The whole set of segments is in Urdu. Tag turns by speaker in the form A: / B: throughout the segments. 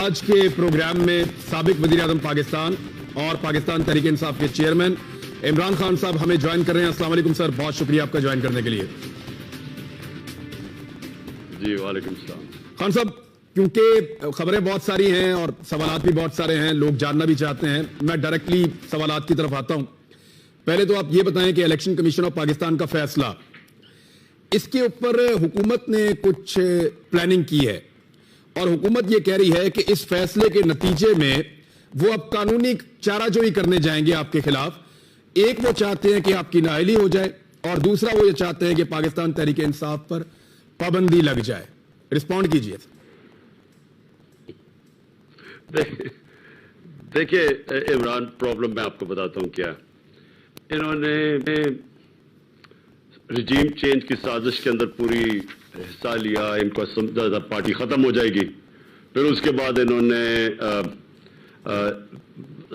A: آج کے پروگرام میں سابق وزیر اعظم پاکستان اور پاکستان تحریک انصاف کے چیئرمین عمران خان صاحب ہمیں جوائن کر رہے ہیں. السلام علیکم سر, بہت شکریہ آپ کا جوائن کرنے کے لیے.
B: جی وعلیکم السلام.
A: خان صاحب, کیونکہ خبریں بہت ساری ہیں اور سوالات بھی بہت سارے ہیں, لوگ جاننا بھی چاہتے ہیں, میں ڈائریکٹلی سوالات کی طرف آتا ہوں. پہلے تو آپ یہ بتائیں کہ الیکشن کمیشن آف پاکستان کا فیصلہ, اس کے اوپر حکومت نے کچھ پلاننگ کی ہے اور حکومت یہ کہہ رہی ہے کہ اس فیصلے کے نتیجے میں وہ اب قانونی چارہ جوئی کرنے جائیں گے آپ کے خلاف. ایک وہ چاہتے ہیں کہ آپ کی نااہلی ہو جائے اور دوسرا وہ یہ چاہتے ہیں کہ پاکستان تحریک انصاف پر پابندی لگ جائے. رسپونڈ کیجئے.
B: دیکھیں عمران, پرابلم میں آپ کو بتاتا ہوں کیا. انہوں نے رجیم چینج کی سازش کے اندر پوری حصہ لیا, ان کو سمجھا تھا پارٹی ختم ہو جائے گی. پھر اس کے بعد انہوں نے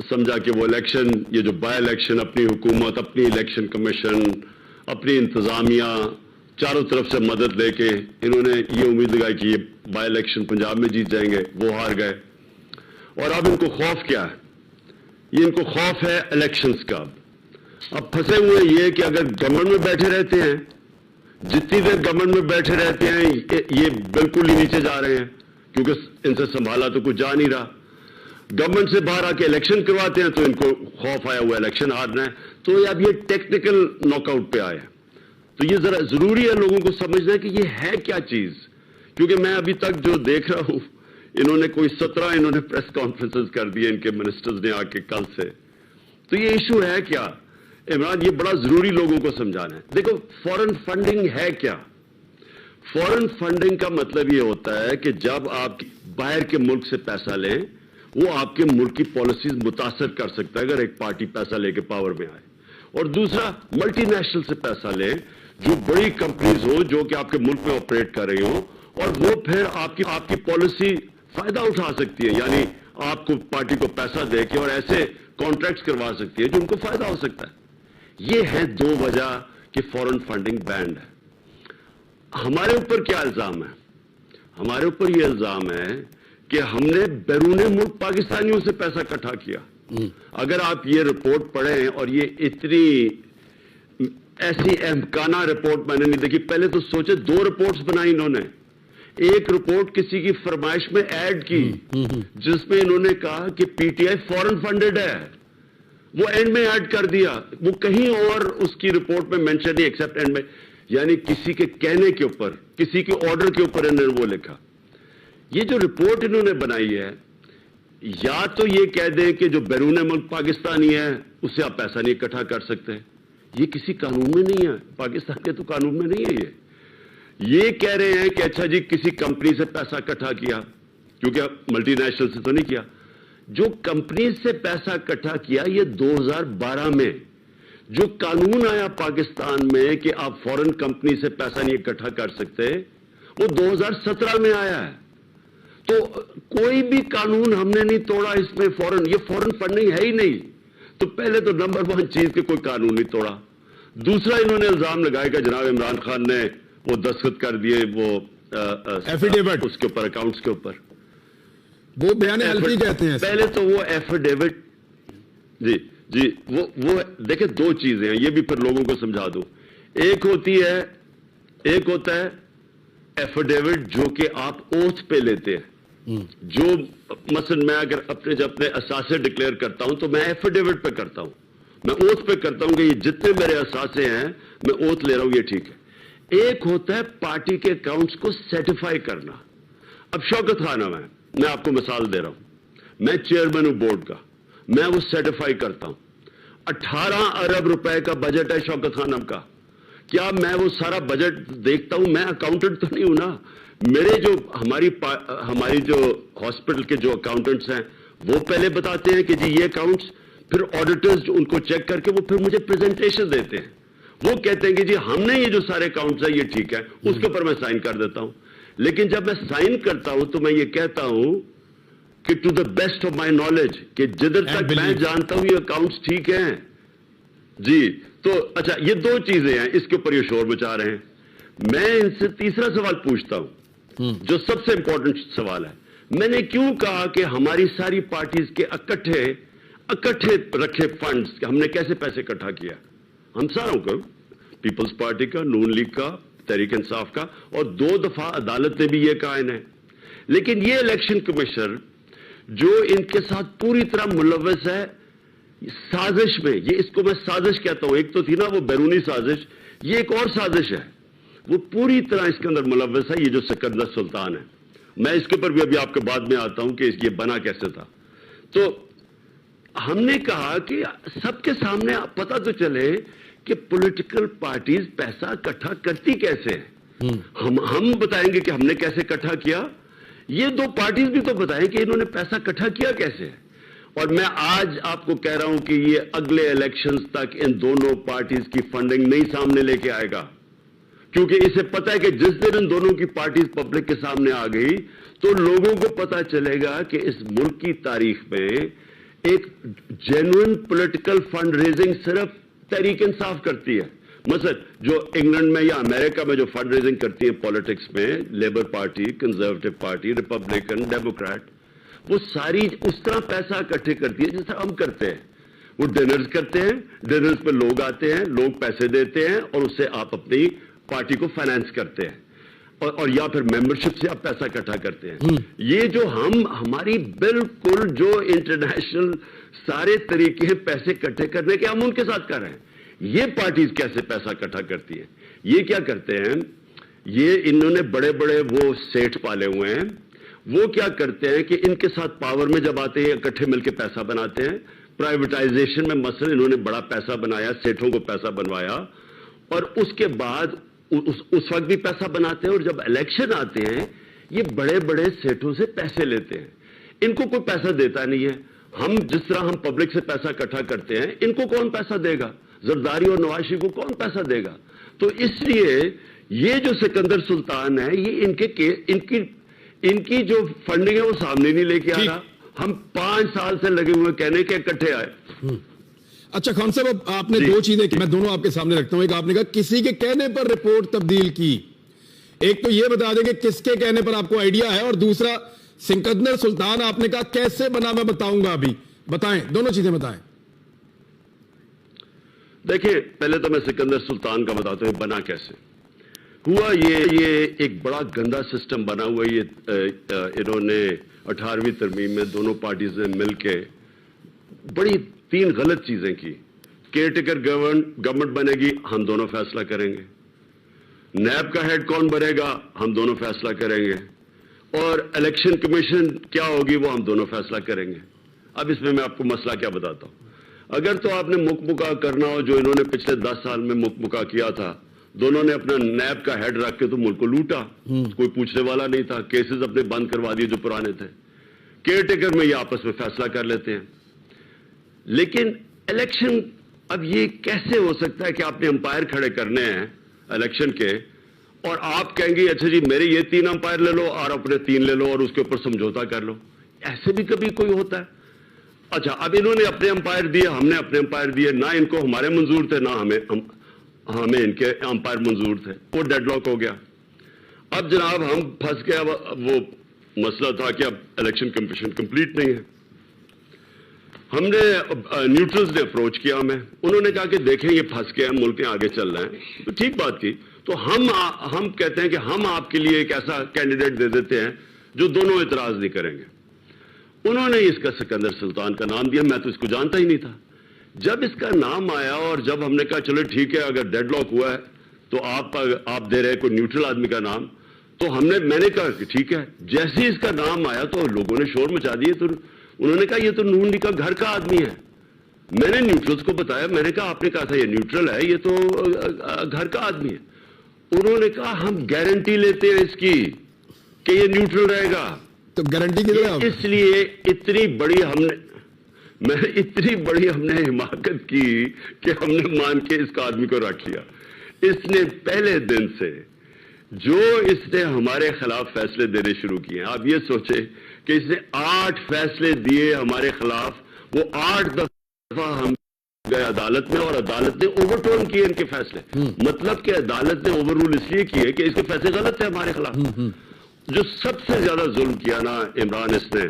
B: سمجھا کہ وہ الیکشن, یہ جو بائی الیکشن, اپنی حکومت, اپنی الیکشن کمیشن, اپنی انتظامیہ, چاروں طرف سے مدد لے کے انہوں نے یہ امید لگائی کہ یہ بائی الیکشن پنجاب میں جیت جائیں گے. وہ ہار گئے. اور اب ان کو خوف کیا ہے؟ یہ ان کو خوف ہے الیکشنز کا. اب پھنسے ہوئے یہ کہ اگر گورنمنٹ میں بیٹھے رہتے ہیں, جتنی دیر گورنمنٹ میں بیٹھے رہتے ہیں یہ بالکل ہی نیچے جا رہے ہیں, کیونکہ ان سے سنبھالا تو کچھ جا نہیں رہا. گورنمنٹ سے باہر آ کے الیکشن کرواتے ہیں تو ان کو خوف آیا ہوا الیکشن ہارنا ہے, تو اب یہ ٹیکنیکل ناک آؤٹ پہ آیا. تو یہ ذرا ضروری ہے لوگوں کو سمجھنا کہ یہ ہے کیا چیز, کیونکہ میں ابھی تک جو دیکھ رہا ہوں, انہوں نے کوئی 17 انہوں نے پریس کانفرنسز کر دیے ان کے منسٹرز نے آ کے کل سے. تو یہ ایشو ہے کیا عمران, یہ بڑا ضروری لوگوں کو سمجھانا ہے. دیکھو فورن فنڈنگ ہے کیا. فورن فنڈنگ کا مطلب یہ ہوتا ہے کہ جب آپ باہر کے ملک سے پیسہ لیں, وہ آپ کے ملک کی پالیسیز متاثر کر سکتا ہے اگر ایک پارٹی پیسہ لے کے پاور میں آئے. اور دوسرا, ملٹی نیشنل سے پیسہ لیں, جو بڑی کمپنیز ہو جو کہ آپ کے ملک میں آپریٹ کر رہی ہوں, اور وہ پھر آپ کی پالیسی فائدہ اٹھا سکتی ہے, یعنی آپ کو پارٹی کو پیسہ دے کے اور ایسے کانٹریکٹس کروا سکتی ہے جو ان کو فائدہ ہو سکتا ہے. یہ ہے دو وجہ کہ فورن فنڈنگ بینڈ ہے. ہمارے اوپر کیا الزام ہے؟ ہمارے اوپر یہ الزام ہے کہ ہم نے بیرون ملک پاکستانیوں سے پیسہ اکٹھا کیا. اگر آپ یہ رپورٹ پڑھیں, اور یہ اتنی ایسی احمقانہ رپورٹ میں نے نہیں دیکھی. پہلے تو سوچے 2 رپورٹس بنائی انہوں نے. ایک رپورٹ کسی کی فرمائش میں ایڈ کی جس میں انہوں نے کہا کہ P T I foreign funded ہے, وہ اینڈ میں ایڈ کر دیا. وہ کہیں اور اس کی رپورٹ میں مینشن نہیں ایکسپٹ اینڈ میں, یعنی کسی کے کہنے کے اوپر, کسی کے آرڈر کے اوپر انہوں نے وہ لکھا. یہ جو رپورٹ انہوں نے بنائی ہے, یا تو یہ کہہ دیں کہ جو بیرون ملک پاکستانی ہے اس سے آپ پیسہ نہیں اکٹھا کر سکتے. یہ کسی قانون میں نہیں ہے, پاکستان کے تو قانون میں نہیں ہے. یہ کہہ رہے ہیں کہ اچھا جی کسی کمپنی سے پیسہ اکٹھا کیا, کیونکہ ملٹی نیشنل سے تو نہیں کیا. جو کمپنی سے پیسہ اکٹھا کیا یہ 2012 میں جو قانون آیا پاکستان میں کہ آپ فورن کمپنی سے پیسہ نہیں اکٹھا کر سکتے, وہ 2017 میں آیا ہے. تو کوئی بھی قانون ہم نے نہیں توڑا اس میں. یہ فورن فنڈنگ ہے ہی نہیں. تو پہلے تو نمبر 1 چیز کہ کوئی قانون نہیں توڑا. دوسرا, انہوں نے الزام لگایا کہ جناب عمران خان نے وہ دستخط کر دیے وہ
A: ایفیڈیوٹ
B: اس کے اوپر, اکاؤنٹس کے اوپر,
A: وہ بیان حلفی کہتے ہیں.
B: پہلے تو وہ ایفیڈیوٹ, جی وہ دیکھیں 2 چیزیں ہیں, یہ بھی پھر لوگوں کو سمجھا دو. ایک ہوتا ہے ایفیڈیوٹ جو کہ آپ اوتھ پہ لیتے ہیں. جو مثلا میں اگر جب اپنے اثاثے ڈکلیئر کرتا ہوں تو میں ایفیڈیوٹ پہ کرتا ہوں, میں اوتھ پہ کرتا ہوں کہ یہ جتنے میرے اثاثے ہیں میں اوتھ لے رہا ہوں, یہ ٹھیک ہے. ایک ہوتا ہے پارٹی کے اکاؤنٹس کو سرٹیفائی کرنا. اب شوکت خان میں آپ کو مثال دے رہا ہوں, میں چیئرمین ہوں بورڈ کا, میں وہ سرٹیفائی کرتا ہوں. 18 ارب روپے کا بجٹ ہے شوکت خانم کا. کیا میں وہ سارا بجٹ دیکھتا ہوں؟ میں اکاؤنٹنٹ تو نہیں ہوں نا. میرے جو ہماری جو ہاسپٹل کے جو اکاؤنٹنٹس ہیں وہ پہلے بتاتے ہیں کہ جی یہ اکاؤنٹس, پھر آڈیٹرز ان کو چیک کر کے وہ پھر مجھے پریزنٹیشن دیتے ہیں. وہ کہتے ہیں کہ جی ہم نے یہ جو سارے اکاؤنٹس ہیں یہ ٹھیک ہے, اس کے اوپر میں سائن کر دیتا ہوں. لیکن جب میں سائن کرتا ہوں تو میں یہ کہتا ہوں کہ to the best of my knowledge, کہ جدھر تک میں جانتا ہوں یہ اکاؤنٹس ٹھیک ہیں. جی تو اچھا, یہ 2 چیزیں ہیں, اس کے اوپر یہ شور مچا رہے ہیں. میں ان سے تیسرا سوال پوچھتا ہوں جو سب سے امپورٹنٹ سوال ہے. میں نے کیوں کہا کہ ہماری ساری پارٹیز کے اکٹھے رکھے فنڈز ہم نے کیسے پیسے اکٹھا کیا؟ ہم ساروں کا، پیپلز پارٹی کا، نون لیگ کا، تحریک انصاف کا، اور 2 دفعہ عدالت نے بھی یہ قائل ہے. لیکن یہ الیکشن کمیشن جو ان کے ساتھ پوری طرح ملوث ہے سازش میں، یہ اس کو میں سازش کہتا ہوں، ایک تو تھی نا وہ بیرونی سازش، یہ ایک اور سازش ہے، وہ پوری طرح اس کے اندر ملوث ہے. یہ جو سکندر سلطان ہے، میں اس کے اوپر بھی ابھی آپ کے بعد میں آتا ہوں کہ یہ بنا کیسے تھا. تو ہم نے کہا کہ سب کے سامنے پتہ تو چلے کہ پولیٹیکل پارٹیز پیسہ اکٹھا کرتی کیسے ہیں. ہم بتائیں گے کہ ہم نے کیسے اکٹھا کیا، یہ 2 پارٹیز بھی تو بتائیں کہ انہوں نے پیسہ اکٹھا کیا کیسے. اور میں آج آپ کو کہہ رہا ہوں کہ یہ اگلے الیکشنز تک ان دونوں پارٹیز کی فنڈنگ نہیں سامنے لے کے آئے گا، کیونکہ اسے پتہ ہے کہ جس دن ان دونوں کی پارٹیز پبلک کے سامنے آ گئی تو لوگوں کو پتہ چلے گا کہ اس ملک کی تاریخ میں ایک جینوئن پولیٹیکل فنڈ ریزنگ صرف تحریک انصاف کرتی ہے. مثلا جو انگلینڈ میں یا امریکہ میں جو فنڈ ریزنگ کرتی ہے پالیٹکس میں، labour party, conservative party, Republican, Democrat, وہ ساری اس طرح پیسہ اکٹھے کرتی ہے جس طرح ہم کرتے ہیں. وہ ڈنرز کرتے ہیں، ڈنرز پہ لوگ آتے ہیں، لوگ پیسے دیتے ہیں اور اس سے آپ اپنی پارٹی کو فائنانس کرتے ہیں، اور یا پھر ممبرشپ سے آپ پیسہ اکٹھا کرتے ہیں. یہ جو ہماری بالکل جو انٹرنیشنل سارے طریقے ہیں پیسے اکٹھے کرنے کے، ہم ان کے ساتھ کر رہے ہیں. یہ پارٹیز کیسے پیسہ اکٹھا کرتی ہیں؟ یہ کیا کرتے ہیں، یہ انہوں نے بڑے بڑے وہ سیٹھ پالے ہوئے ہیں. وہ کیا کرتے ہیں کہ ان کے ساتھ پاور میں جب آتے ہیں اکٹھے مل کے پیسہ بناتے ہیں. پرائیویٹائزیشن میں مثلا انہوں نے بڑا پیسہ بنایا، سیٹھوں کو پیسہ بنوایا، اور اس کے بعد اس وقت بھی پیسہ بناتے ہیں، اور جب الیکشن آتے ہیں یہ بڑے بڑے سیٹھوں سے پیسے لیتے ہیں. ان کو کوئی پیسہ دیتا نہیں ہے. ہم جس طرح ہم پبلک سے پیسہ اکٹھا کرتے ہیں، ان کو کون پیسہ دے گا؟ زرداری اور نواز شریف کو کون پیسہ دے گا؟ تو اس لیے یہ جو سکندر سلطان ہے، یہ ان کی جو فنڈنگ ہے وہ سامنے نہیں لے کے آ رہا. ہم 5 سال سے لگے ہوئے کہنے کے اکٹھے آئے.
A: اچھا خان صاحب، آپ نے 2 چیزیں میں دونوں آپ کے سامنے رکھتا ہوں. ایک آپ نے کہا کسی کے کہنے پر رپورٹ تبدیل کی، ایک تو یہ بتا دیں کہ کس کے کہنے پر آپ کو آئیڈیا ہے، اور دوسرا سکندر سلطان آپ نے کہا کیسے بنا، میں بتاؤں گا. ابھی بتائیں، دونوں چیزیں بتائیں.
B: دیکھیں پہلے تو میں سکندر سلطان کا بتاتا ہوں بنا کیسے ہوا. یہ ایک بڑا گندا سسٹم بنا ہوا ہے. یہ انہوں نے 18ویں ترمیم میں دونوں پارٹیز نے مل کے بڑی 3 غلط چیزیں کی. کیئر ٹیکر گورنمنٹ بنے گی، ہم دونوں فیصلہ کریں گے. نیب کا ہیڈ کون بنے گا، ہم دونوں فیصلہ کریں گے. اور الیکشن کمیشن کیا ہوگی، وہ ہم دونوں فیصلہ کریں گے. اب اس میں آپ کو مسئلہ کیا بتاتا ہوں. اگر تو آپ نے مکہ کرنا ہو جو انہوں نے پچھلے 10 سال میں مکہ کیا تھا، دونوں نے اپنا نیب کا ہیڈ رکھ کے تو ملک کو لوٹا، کوئی پوچھنے والا نہیں تھا. کیسز اپنے بند کروا دیے جو پرانے تھے. کیئر ٹیکر میں یہ آپس میں فیصلہ کر لیتے ہیں. لیکن الیکشن اب یہ کیسے ہو سکتا ہے کہ آپ نے امپائر کھڑے کرنے ہیں الیکشن کے، اور آپ کہیں گے اچھا جی میرے یہ 3 امپائر لے لو اور اپنے 3 لے لو اور اس کے اوپر سمجھوتا کر لو. ایسے بھی کبھی کوئی ہوتا ہے؟ اچھا اب انہوں نے اپنے امپائر دیے، ہم نے اپنے امپائر دیے. نہ ان کو ہمارے منظور تھے، نہ ہمیں ان کے امپائر منظور تھے. وہ ڈیڈ لاک ہو گیا. اب جناب ہم پھنس گئے. وہ مسئلہ تھا کہ اب الیکشن کمیشن کمپلیٹ نہیں ہے. ہم نے نیوٹرلز نے اپروچ کیا ہمیں. انہوں نے کہا کہ دیکھیں یہ پھنس گئے، ملک آگے چل رہے ہیں. تو ٹھیک بات کی. تو ہم کہتے ہیں کہ ہم آپ کے لیے ایک ایسا کینڈیڈیٹ دے دیتے ہیں جو دونوں اعتراض نہیں کریں گے. انہوں نے اس کا سکندر سلطان کا نام دیا. میں تو اس کو جانتا ہی نہیں تھا. جب اس کا نام آیا اور جب ہم نے کہا چلو ٹھیک ہے اگر ڈیڈ لاک ہوا ہے تو آپ دے رہے کوئی نیوٹرل آدمی کا نام، تو میں نے کہا کہ ٹھیک ہے. جیسے اس کا نام آیا تو لوگوں نے شور مچا دیے. تو انہوں نے کہا یہ تو نون لیگ کا گھر کا آدمی ہے. میں نے نیوٹرلز کو بتایا، میں نے کہا آپ نے کہا تھا یہ نیوٹرل ہے، یہ تو گھر کا آدمی ہے. انہوں نے کہا ہم گارنٹی لیتے ہیں اس کی کہ یہ نیوٹرل رہے گا.
A: تو گارنٹی کی طرح
B: اس لیے اتنی بڑی ہم نے حماقت کی کہ ہم نے مان کے اس کا آدمی کو رکھ لیا. اس نے پہلے دن سے جو اس نے ہمارے خلاف فیصلے دینے شروع کیے ہیں، آپ یہ سوچے کہ اس نے 8 فیصلے دیے ہمارے خلاف. وہ 8 دفعہ ہم گئے عدالت میں اور عدالت نے اوور ٹرن کیے ان کے فیصلے. مطلب کہ عدالت نے اوور رول اس لیے کیے کہ اس کے فیصلے غلط تھے ہمارے خلاف. جو سب سے زیادہ ظلم کیا نا عمران، اس نے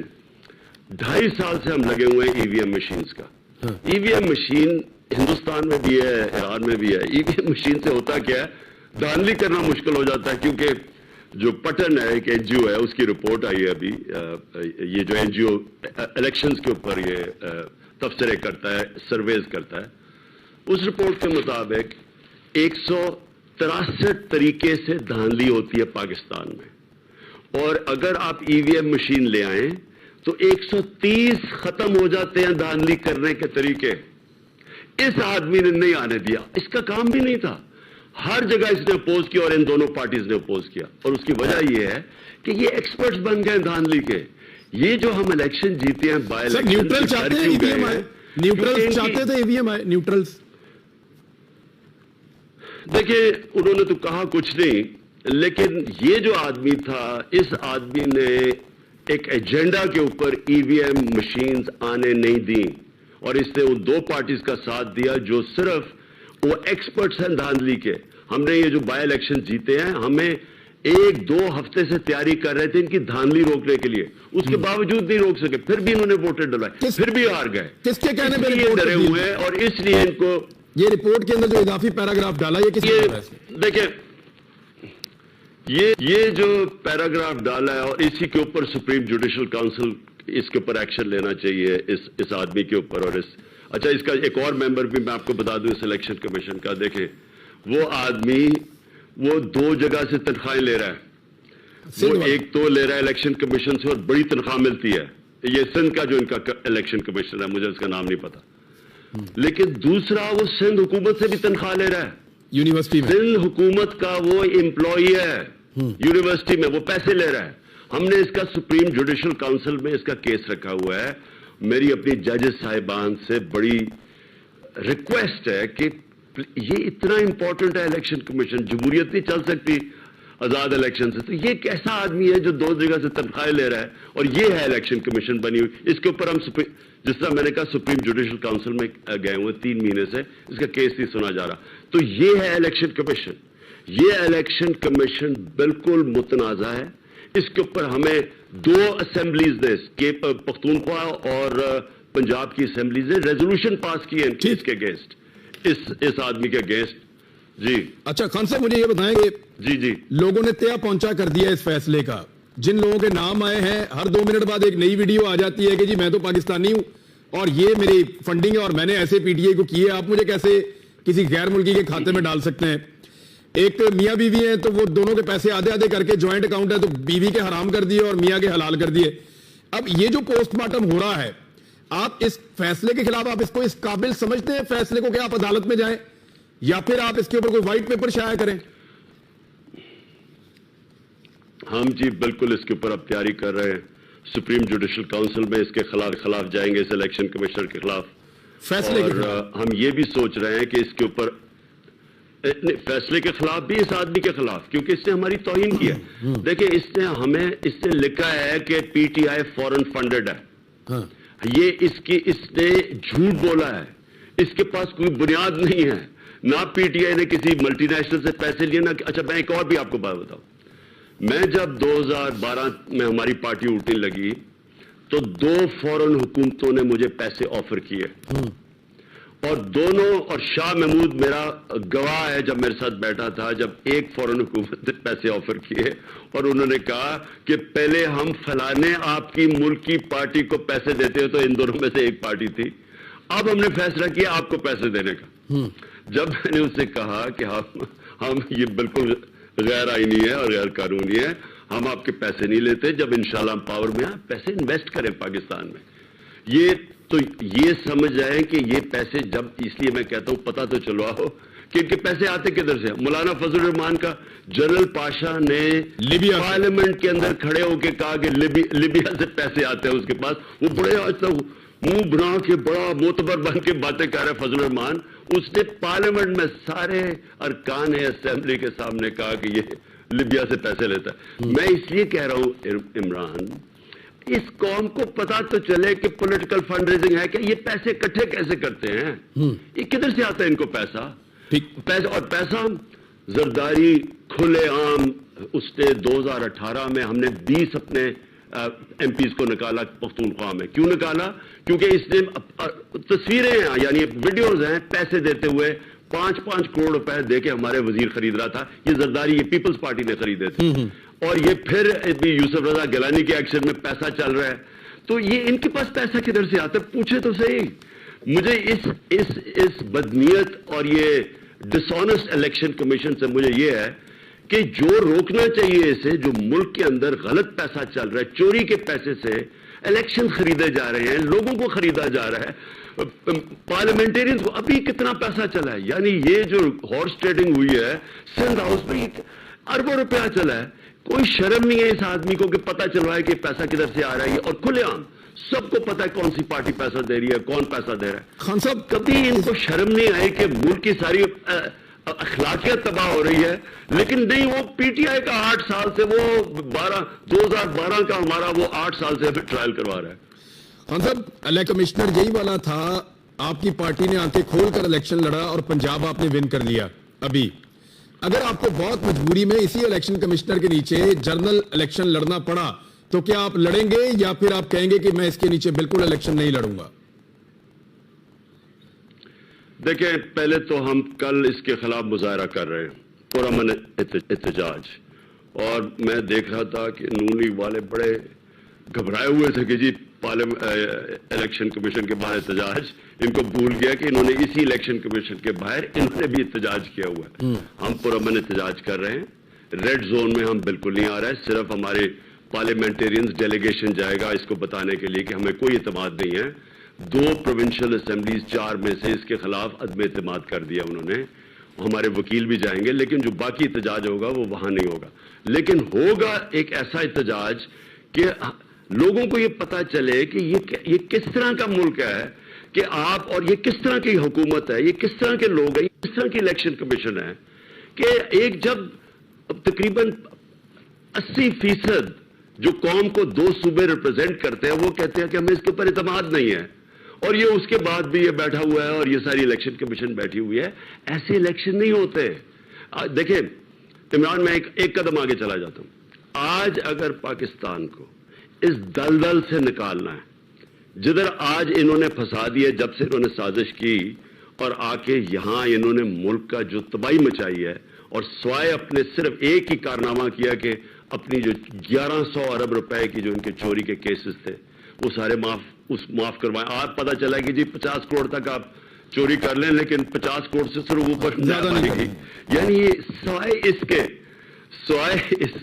B: 2.5 سال سے ہم لگے ہوئے ہیں ای وی ایم مشینز کا. ای وی ایم مشین ہندوستان میں بھی ہے، ایران میں بھی ہے. ای وی ایم مشین سے ہوتا کیا ہے، دھاندلی کرنا مشکل ہو جاتا ہے، کیونکہ جو پٹن ہے ایک این جی او ہے، اس کی رپورٹ آئی ہے ابھی. یہ جو این جی او الیکشنز کے اوپر یہ تبصرے کرتا ہے، سرویز کرتا ہے، اس رپورٹ کے مطابق 163 طریقے سے دھاندلی ہوتی ہے پاکستان میں. اور اگر آپ ای وی ایم مشین لے آئیں تو 130 ختم ہو جاتے ہیں دھاندلی کرنے کے طریقے. اس آدمی نے نہیں آنے دیا، اس کا کام بھی نہیں تھا. ہر جگہ اس نے اپوز کیا اور ان دونوں پارٹیز نے اپوز کیا. اور اس کی وجہ یہ ہے کہ یہ ایکسپرٹس بن گئے دھاندلی کے. یہ جو ہم الیکشن جیتے ہیں بائی الیکشن،
A: نیوٹرل چاہتے ہیں ای وی ایم آئے، نیوٹرل چاہتے تھے ای وی ایم آئے، نیوٹرلز.
B: دیکھیں انہوں نے تو کہا کچھ نہیں، لیکن یہ جو آدمی تھا، اس آدمی نے ایک ایجنڈا کے اوپر ای وی ایم مشینز آنے نہیں دیں، اور اس نے ان 2 پارٹیز کا ساتھ دیا جو صرف وہ ایکسپرٹس ہیں دھاندلی کے. ہم نے یہ جو بائی الیکشن جیتے ہیں، ہمیں 1-2 ہفتے سے تیاری کر رہے تھے ان کی دھاندلی روکنے کے لیے، اس کے باوجود نہیں روک سکے. پھر بھی انہوں نے ووٹر ڈلوائے، پھر بھی ہار گئے.
A: کس کے کہنے پہ
B: یہ ڈرے ہوئے ہیں اور اس لیے ان کو
A: یہ رپورٹ کے اندر جو اضافی پیراگراف ڈالا، یہ کس نے ڈالا ہے؟
B: دیکھیں یہ جو پیراگراف ڈالا ہے، اور اسی کے اوپر سپریم جوڈیشل کاؤنسل اس کے اوپر ایکشن لینا چاہیے اس آدمی کے اوپر. اور اچھا، اس کا ایک اور ممبر بھی میں آپ کو بتا دوں اس الیکشن کمیشن کا. دیکھیں وہ آدمی وہ 2 جگہ سے تنخواہیں لے رہا ہے. وہ ایک تو لے رہا ہے الیکشن کمیشن سے اور بڑی تنخواہ ملتی ہے. یہ سندھ کا جو ان کا الیکشن کمیشن ہے، مجھے اس کا نام نہیں پتا. لیکن دوسرا وہ سندھ حکومت سے بھی تنخواہ لے رہا ہے.
A: یونیورسٹی میں
B: سندھ حکومت کا وہ امپلائی ہے، یونیورسٹی میں وہ پیسے لے رہا ہے. ہم نے اس کا سپریم جوڈیشل کاؤنسل میں اس کا کیس رکھا ہوا ہے. میری اپنی ججز صاحبان سے بڑی ریکویسٹ ہے کہ یہ اتنا امپورٹنٹ ہے الیکشن کمیشن، جمہوریت نہیں چل سکتی آزاد الیکشن سے. تو یہ کیسا آدمی ہے جو 2 جگہ سے تنخواہیں لے رہا ہے، اور یہ ہے الیکشن کمیشن بنی ہوئی. اس کے اوپر ہم جس طرح میں نے کہا سپریم جوڈیشل کاؤنسل میں گئے ہوئے 3 مہینے سے اس کا کیس نہیں سنا جا رہا. تو یہ ہے الیکشن کمیشن. یہ الیکشن کمیشن بالکل متنازع ہے. اس کے اوپر ہمیں 2 اسمبلیز نے، پختونخوا اور پنجاب کی اسمبلیز نے ریزولوشن پاس کی ہے اس کے اگینسٹ، اس آدمی کے اگینسٹ. جی
A: اچھا خان صاحب، مجھے یہ بتائیں کہ
B: جی
A: لوگوں نے تیا پہنچا کر دیا اس فیصلے کا. جن لوگوں کے نام آئے ہیں، ہر 2 منٹ بعد ایک نئی ویڈیو آ جاتی ہے کہ جی میں تو پاکستانی ہوں اور یہ میری فنڈنگ ہے اور میں نے ایسے پی ٹی آئی کو کی ہے، آپ مجھے کیسے کسی غیر ملکی کے کھاتے میں ڈال سکتے ہیں. ایک میاں بیوی ہیں تو وہ دونوں کے پیسے آدھے آدھے کر کے جوائنٹ اکاؤنٹ ہے تو بیوی کے حرام کر دیے اور میاں کے حلال کر دیے. اب یہ جو پوسٹ مارٹم ہو رہا ہے، آپ اس فیصلے کے خلاف آپ اس کو اس قابل سمجھتے ہیں فیصلے کو کہ آپ عدالت میں جائیں، یا پھر آپ اس کے اوپر کوئی وائٹ پیپر شائع کریں؟
B: ہم جی بالکل اس کے اوپر اب تیاری کر رہے ہیں. سپریم جوڈیشل کاؤنسل میں اس کے خلاف جائیں گے، اس الیکشن کمیشنر کے خلاف
A: فیصلے کے
B: اور ہم یہ بھی سوچ رہے ہیں کہ اس کے اوپر فیصلے کے خلاف بھی، اس آدمی کے خلاف، کیونکہ اس نے ہماری توہین کی ہے. دیکھیں اس نے لکھا ہے کہ P T I foreign funded ہے. یہ اس نے جھوٹ بولا ہے. اس کے پاس کوئی بنیاد نہیں ہے. نہ پی ٹی آئی نے کسی ملٹی نیشنل سے پیسے لیے نہ. اچھا میں ایک اور بھی آپ کو بات بتاؤں. میں جب 2012 میں ہماری پارٹی اٹھنے لگی تو 2 فورن حکومتوں نے مجھے پیسے آفر کیے، اور دونوں، اور شاہ محمود میرا گواہ ہے جب میرے ساتھ بیٹھا تھا، جب ایک فورن حکومت نے پیسے آفر کیے اور انہوں نے کہا کہ پہلے ہم فلانے آپ کی ملک کی پارٹی کو پیسے دیتے ہیں، تو ان دونوں میں سے ایک پارٹی تھی. اب ہم نے فیصلہ کیا آپ کو پیسے دینے کا. جب میں نے اس سے کہا کہ ہم یہ بالکل غیر آئینی ہے اور غیر قانونی ہے، ہم آپ کے پیسے نہیں لیتے، جب انشاءاللہ ہم پاور میں آئیں پیسے انویسٹ کریں پاکستان میں. یہ سمجھ جائیں کہ یہ پیسے جب، اس لیے میں کہتا ہوں پتہ تو چلو آؤ کہ ان کے پیسے آتے کدھر سے. مولانا فضل الرحمان کا جنرل پاشا نے پارلیمنٹ کے اندر کھڑے ہو کے کہا کہ لیبیا سے پیسے آتے ہیں اس کے پاس. وہ بڑے آج تک منہ بنا کے بڑا معتبر بن کے باتیں کر رہے فضل الرحمان. اس نے پارلیمنٹ میں سارے ارکان اسمبلی کے سامنے کہا کہ یہ لیبیا سے پیسے لیتا ہے. میں اس لیے کہہ رہا ہوں عمران، اس قوم کو پتا تو چلے کہ پولیٹیکل فنڈ ریزنگ ہے کہ یہ پیسے اکٹھے کیسے کرتے ہیں، یہ کدھر سے آتا ہے ان کو پیسہ. اور پیسہ زرداری کھلے عام اس نے 2018 میں ہم نے 20 اپنے ایم پیز کو نکالا پختونخوا میں. کیوں نکالا؟ کیونکہ اس نے تصویریں ہیں, یعنی ویڈیوز ہیں, پیسے دیتے ہوئے 5-5 کروڑ روپے دے کے ہمارے وزیر خرید رہا تھا. یہ زرداری یہ پیپلز پارٹی نے خریدے تھے, اور یہ پھر یوسف رضا گیلانی کے ایکشن میں پیسہ چل رہا ہے. تو یہ ان کے پاس پیسہ کدھر سے آتا ہے؟ پوچھے تو صحیح. مجھے اس بدنیت اور یہ ڈس آنیسٹ الیکشن کمیشن سے مجھے یہ ہے کہ جو روکنا چاہیے اسے, جو ملک کے اندر غلط پیسہ چل رہا ہے, چوری کے پیسے سے الیکشن خریدے جا رہے ہیں, لوگوں کو خریدا جا رہا ہے, پارلیمنٹیرینز کو ابھی کتنا پیسہ چلا ہے. یعنی یہ جو ہارس ٹریڈنگ ہوئی ہے سندھ ہاؤس میں, اربوں روپیہ چلا ہے. کوئی شرم نہیں ہے اس آدمی کو کہ پتہ چل رہا ہے کہ پیسہ کدھر سے آ رہا ہے, اور کھلے عام سب کو پتا ہے کون سی پارٹی پیسہ دے رہی ہے, کون پیسہ دے رہا ہے.
A: خان صاحب,
B: کبھی ان کو شرم نہیں آئی کہ ملک کی ساری اخلاقیات تباہ ہو رہی ہے, لیکن نہیں, وہ پی ٹی آئی کا 8 سال سے, وہ 2012 کا ہمارا وہ 8 سال سے ٹرائل کروا رہا ہے.
A: خان صاحب, الیکشن کمشنر یہی والا تھا, آپ کی پارٹی نے آنکھیں کھول کر الیکشن لڑا اور پنجاب آپ نے ون کر لیا. ابھی اگر آپ کو بہت مجبوری میں اسی الیکشن کمشنر کے نیچے جنرل الیکشن لڑنا پڑا تو کیا آپ لڑیں گے, یا پھر آپ کہیں گے کہ میں اس کے نیچے بالکل الیکشن نہیں لڑوں گا؟
B: دیکھیں, پہلے تو ہم کل اس کے خلاف مظاہرہ کر رہے ہیں, پرامن احتجاج, اور میں دیکھ رہا تھا کہ نون لیگ والے بڑے گھبرائے ہوئے تھے کہ جی الیکشن کمیشن کے باہر احتجاج. ان کو بھول گیا کہ انہوں نے اسی الیکشن کمیشن کے باہر انہوں نے بھی احتجاج کیا ہوا ہے. ہم پرامن احتجاج کر رہے ہیں, ریڈ زون میں ہم بالکل نہیں آ رہے. صرف ہمارے پارلیمنٹیرینز ڈیلیگیشن جائے گا اس کو بتانے کے لیے کہ ہمیں کوئی اعتماد نہیں ہے. 2 پروونشل اسمبلیز 4 میں سے اس کے خلاف عدم اعتماد کر دیا انہوں نے. ہمارے وکیل بھی جائیں گے, لیکن جو باقی احتجاج ہوگا وہ وہاں نہیں ہوگا. لیکن ہوگا ایک ایسا احتجاج کہ لوگوں کو یہ پتا چلے کہ یہ کس طرح کا ملک ہے, کہ آپ, اور یہ کس طرح کی حکومت ہے, یہ کس طرح کے لوگ ہیں, یہ کس طرح کی الیکشن کمیشن ہے, کہ ایک جب تقریباً 80% جو قوم کو 2 صوبے ریپرزینٹ کرتے ہیں وہ کہتے ہیں کہ ہمیں اس کے اوپر اعتماد نہیں ہے, اور یہ اس کے بعد بھی یہ بیٹھا ہوا ہے اور یہ ساری الیکشن کمیشن بیٹھی ہوئی ہے. ایسے الیکشن نہیں ہوتے. دیکھیں عمران, میں ایک قدم آگے چلا جاتا ہوں. آج اگر پاکستان کو اس دلدل سے نکالنا ہے جدھر آج انہوں نے پھنسا دیا, جب سے انہوں نے سازش کی اور آ کے یہاں انہوں نے ملک کا جو تباہی مچائی ہے, اور سوائے اپنے صرف ایک ہی کارنامہ کیا کہ اپنی جو 1100 ارب روپے کی جو ان کے چوری کے کیسز تھے وہ سارے معاف کروائیں. آج پتہ چلا کہ جی 50 کروڑ تک آپ چوری کر لیں, لیکن 50 کروڑ سے صرف اوپر زیادہ نہیں گئی. یعنی سوائے اس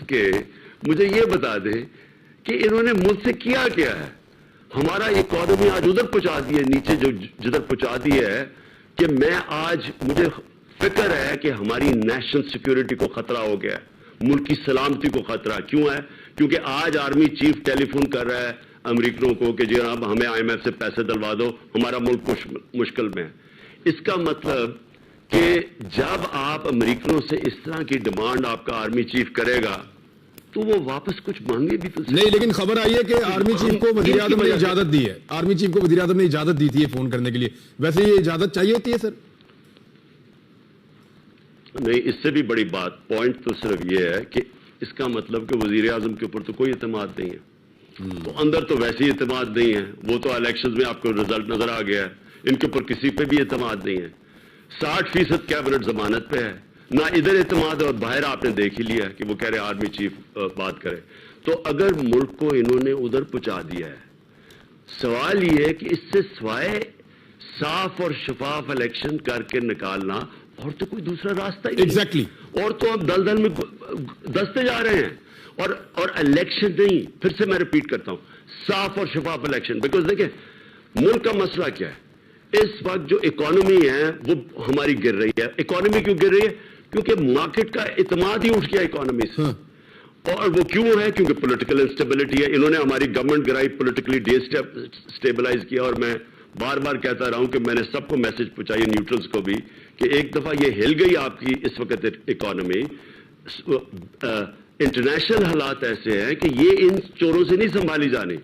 B: کے مجھے یہ بتا دیں کہ انہوں نے مجھ سے کیا ہے. ہمارا اکانومی آج ادھر پہنچا دی ہے, نیچے جو جدھر پہنچا دی ہے, کہ میں آج مجھے فکر ہے کہ ہماری نیشنل سیکیورٹی کو خطرہ ہو گیا ہے, ملک کی سلامتی کو خطرہ. کیوں ہے؟ کیونکہ آج آرمی چیف ٹیلی فون کر رہا ہے امریکنوں کو کہ جناب ہمیں IMF سے پیسے دلوا دو, ہمارا ملک مشکل میں ہے. اس کا مطلب کہ جب آپ امریکنوں سے اس طرح کی ڈیمانڈ آپ کا آرمی چیف کرے گا تو وہ واپس کچھ مانگے بھی تو
A: نہیں. لیکن خبر آئی ہے کہ آرمی چیف کو وزیر اعظم نے اجازت دی ہے, آرمی چیف کو وزیر اعظم نے اجازت دی تھی یہ فون کرنے کے لیے. ویسے یہ اجازت چاہیے ہوتی ہے سر؟
B: نہیں, اس سے بھی بڑی بات, پوائنٹ تو صرف یہ ہے کہ اس کا مطلب کہ وزیر اعظم کے اوپر تو کوئی اعتماد نہیں ہے, تو اندر تو ویسے ہی اعتماد نہیں ہے. وہ تو الیکشنز میں آپ کو رزلٹ نظر آ گیا ہے, ان کے اوپر کسی پہ بھی اعتماد نہیں ہے. 60% کیبنٹ ضمانت پہ ہے, نہ ادھر اعتماد, اور باہر آپ نے دیکھ ہی لیا کہ وہ کہہ رہے آرمی چیف بات کرے. تو اگر ملک کو انہوں نے ادھر پہنچا دیا ہے, سوال یہ ہے کہ اس سے سوائے صاف اور شفاف الیکشن کر کے نکالنا اور تو کوئی دوسرا راستہ ہی نہیں.
A: ایگزیکٹلی.
B: اور تو اب دلدل میں دستے جا رہے ہیں, اور الیکشن نہیں, پھر سے میں ریپیٹ کرتا ہوں, صاف اور شفاف الیکشن. بیکاز دیکھیں ملک کا مسئلہ کیا ہے اس وقت, جو اکانومی ہے وہ ہماری گر رہی ہے. اکانومی کیوں گر رہی ہے؟ کیونکہ مارکیٹ کا اعتماد ہی اٹھ گیا اکانومی سے. اور وہ کیوں ہے؟ کیونکہ پولیٹیکل انسٹیبلٹی ہے. انہوں نے ہماری گورنمنٹ گرائی, پولیٹیکلی ڈی اسٹیبلائز کیا. اور میں بار بار کہتا رہا ہوں کہ میں نے سب کو میسج پہنچائی, نیوٹرلز کو بھی, کہ ایک دفعہ یہ ہل گئی آپ کی اس وقت اکانومی. انٹرنیشنل حالات ایسے ہیں کہ یہ ان چوروں سے نہیں سنبھالی جانی.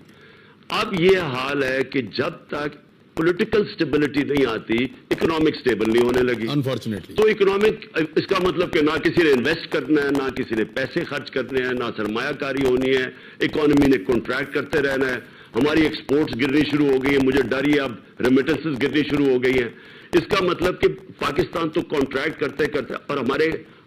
B: اب یہ حال ہے کہ جب تک پولیٹیکل سٹیبلٹی نہیں آتی, اکنامک سٹیبل نہیں ہونے لگی.
A: انفارچونیٹلی
B: تو اکنامک اس کا مطلب کہ نہ کسی نے انویسٹ کرنا ہے, نہ کسی نے پیسے خرچ کرنے ہیں, نہ سرمایہ کاری ہونی ہے, اکانومی نے کنٹریکٹ کرتے رہنا ہے, ہماری ایکسپورٹس گرنی شروع ہو گئی ہیں, مجھے ڈر یہ اب ریمیٹنسز گرنی شروع ہو گئی ہیں. اس کا مطلب کہ پاکستان تو کنٹریکٹ کرتے کرتے اور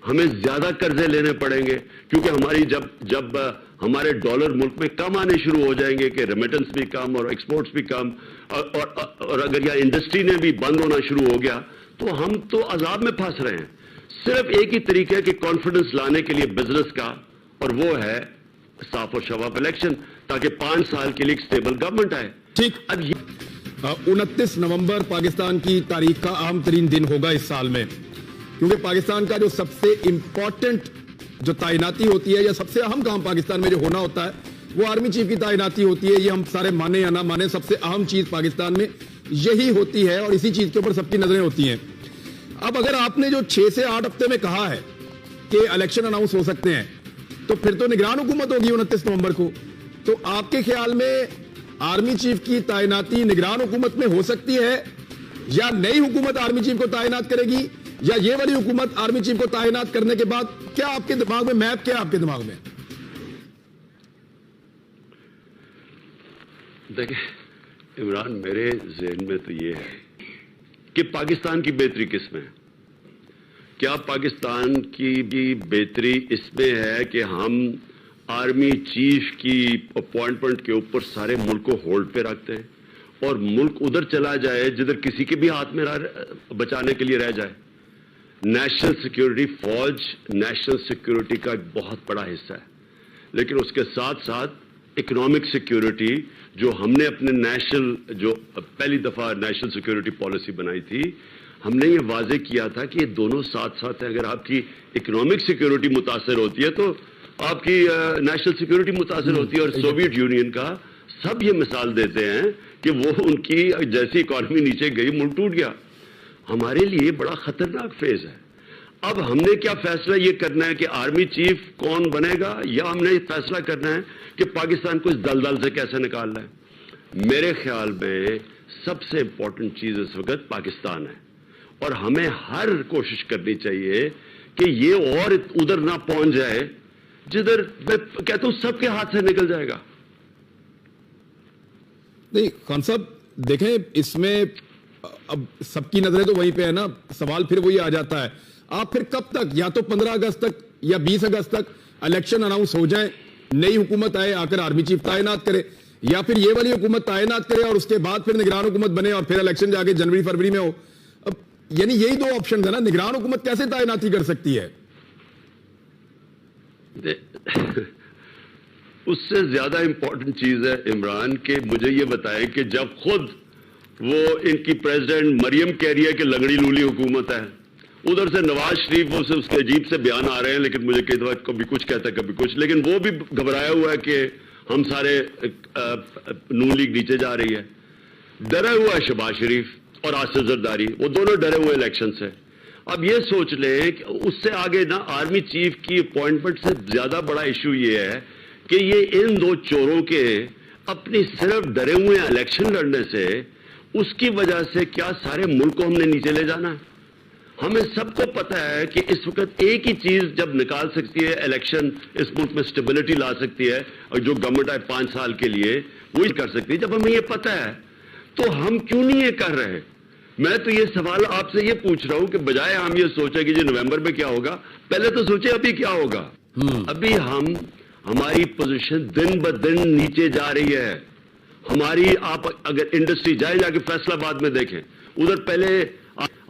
B: ہمیں زیادہ قرضے لینے پڑیں گے, کیونکہ ہماری جب ہمارے ڈالر ملک میں کم آنے شروع ہو جائیں گے کہ ریمیٹنس بھی کم اور ایکسپورٹس بھی کم, اور اگر یہ انڈسٹری نے بھی بند ہونا شروع ہو گیا تو ہم تو عذاب میں پھنس رہے ہیں. صرف ایک ہی طریقہ ہے کہ کانفیڈنس لانے کے لیے بزنس کا, اور وہ ہے صاف اور شفاف الیکشن, تاکہ 5 سال کے لیے ایک سٹیبل گورنمنٹ آئے.
A: ٹھیک. اب 29 نومبر پاکستان کی تاریخ کا اہم ترین دن ہوگا اس سال میں, کیونکہ پاکستان کا جو سب سے امپورٹنٹ جو تعیناتی ہوتی ہے یا سب سے اہم کام پاکستان میں جو ہونا ہوتا ہے وہ آرمی چیف کی تعیناتی ہوتی ہے. یہ ہم سارے مانے یا نہ مانے, سب سے اہم چیز پاکستان میں یہی ہوتی ہے اور اسی چیز کے اوپر سب کی نظریں ہوتی ہیں. اب اگر آپ نے جو 6 سے 8 ہفتے میں کہا ہے کہ الیکشن اناؤنس ہو سکتے ہیں, تو پھر تو نگران حکومت ہوگی 29 نومبر کو. تو آپ کے خیال میں آرمی چیف کی تعیناتی نگران حکومت میں ہو سکتی ہے, یا نئی حکومت آرمی چیف کو تعینات کرے گی, یا یہ والی حکومت آرمی چیف کو تعینات کرنے کے بعد کیا آپ کے دماغ میں میپ کیا آپ کے دماغ میں؟
B: دیکھیں عمران, میرے ذہن میں تو یہ ہے کہ پاکستان کی بہتری کس میں ہے. کیا پاکستان کی بھی بہتری اس میں ہے کہ ہم آرمی چیف کی اپوائنٹمنٹ کے اوپر سارے ملک کو ہولڈ پہ رکھتے ہیں اور ملک ادھر چلا جائے جدھر کسی کے بھی ہاتھ میں بچانے کے لیے رہ جائے؟ نیشنل سیکیورٹی, فوج نیشنل سیکیورٹی کا ایک بہت بڑا حصہ ہے, لیکن اس کے ساتھ ساتھ اکنامک سیکیورٹی جو ہم نے اپنے جو پہلی دفعہ نیشنل سیکیورٹی پالیسی بنائی تھی, ہم نے یہ واضح کیا تھا کہ یہ دونوں ساتھ ساتھ ہیں. اگر آپ کی اکنامک سیکیورٹی متاثر ہوتی ہے تو آپ کی نیشنل سیکیورٹی متاثر ہوتی ہے. اور سوویت یونین کا سب یہ مثال دیتے ہیں کہ وہ ان کی جیسی اکانومی نیچے گئی ملک ٹوٹ گیا. ہمارے لیے بڑا خطرناک فیز ہے. اب ہم نے کیا فیصلہ یہ کرنا ہے کہ آرمی چیف کون بنے گا, یا ہم نے یہ فیصلہ کرنا ہے کہ پاکستان کو اس دلدل سے کیسے نکالنا ہے؟ میرے خیال میں سب سے امپورٹنٹ چیز اس وقت پاکستان ہے, اور ہمیں ہر کوشش کرنی چاہیے کہ یہ اور ادھر نہ پہنچ جائے جدھر میں کہتا ہوں سب کے ہاتھ سے نکل جائے گا.
A: نہیں خان صاحب دیکھیں, اس میں اب سب کی نظریں تو وہیں پہ ہے نا. سوال پھر وہی آ جاتا ہے, آپ پھر کب تک, یا تو 15 اگست تک یا 20 اگست تک الیکشن اناؤنس ہو جائیں, نئی حکومت آئے, آ کر آرمی چیف تعینات کرے, یا پھر یہ والی حکومت تعینات کرے اور اس کے بعد پھر نگران حکومت بنے اور پھر الیکشن جا کے جنوری فروری میں ہو. اب یعنی یہی 2 آپشن ہے نا. نگران حکومت کیسے تعیناتی کر سکتی ہے؟
B: اس سے زیادہ امپورٹنٹ چیز ہے عمران کہ مجھے یہ بتائیں کہ جب خود وہ ان کی پریزیڈنٹ مریم کہہ رہی ہے کہ لنگڑی لولی حکومت ہے, ادھر سے نواز شریف وہ اس کے عجیب سے بیان آ رہے ہیں, لیکن مجھے کئی دفعہ کبھی کچھ کہتا ہے کبھی کچھ, لیکن وہ بھی گھبرایا ہوا ہے کہ ہم سارے نون لیگ نیچے جا رہی ہے. ڈرا ہوا ہے شہباز شریف اور آصف زرداری, وہ دونوں ڈرے ہوئے الیکشن سے. اب یہ سوچ لیں کہ اس سے آگے نا آرمی چیف کی اپوائنٹمنٹ سے زیادہ بڑا ایشو یہ ہے کہ یہ ان 2 چوروں کے اپنی صرف ڈرے ہوئے الیکشن لڑنے سے, اس کی وجہ سے کیا سارے ملک کو ہم نے نیچے لے جانا ہے؟ ہمیں سب کو پتا ہے کہ اس وقت ایک ہی چیز جب نکال سکتی ہے الیکشن, اس ملک میں سٹیبلٹی لا سکتی ہے, اور جو گورنمنٹ آئے 5 سال کے لیے وہی کر سکتی ہے. جب ہمیں یہ پتا ہے تو ہم کیوں نہیں یہ کر رہے؟ میں تو یہ سوال آپ سے یہ پوچھ رہا ہوں کہ بجائے ہم یہ سوچیں کہ جو نومبر میں کیا ہوگا, پہلے تو سوچیں ابھی کیا ہوگا. ابھی ہماری پوزیشن دن بدن نیچے جا رہی ہے. ہماری آپ اگر انڈسٹری جا کے فیصلہ آباد میں دیکھیں, ادھر پہلے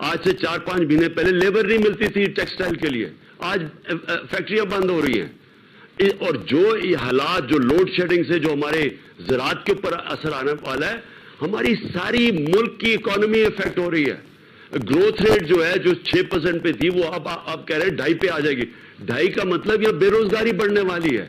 B: آج سے 4-5 مہینے پہلے لیبر نہیں ملتی تھی ٹیکسٹائل کے لیے, آج فیکٹریاں بند ہو رہی ہیں. اور جو حالات, جو لوڈ شیڈنگ سے جو ہمارے زراعت کے اوپر اثر آنے والا ہے, ہماری ساری ملک کی اکانومی افیکٹ ہو رہی ہے. گروتھ ریٹ جو ہے جو 6% پہ تھی وہ اب آپ کہہ رہے ہیں 2.5 پہ آ جائے گی. 2.5 کا مطلب یہ بے روزگاری بڑھنے والی ہے.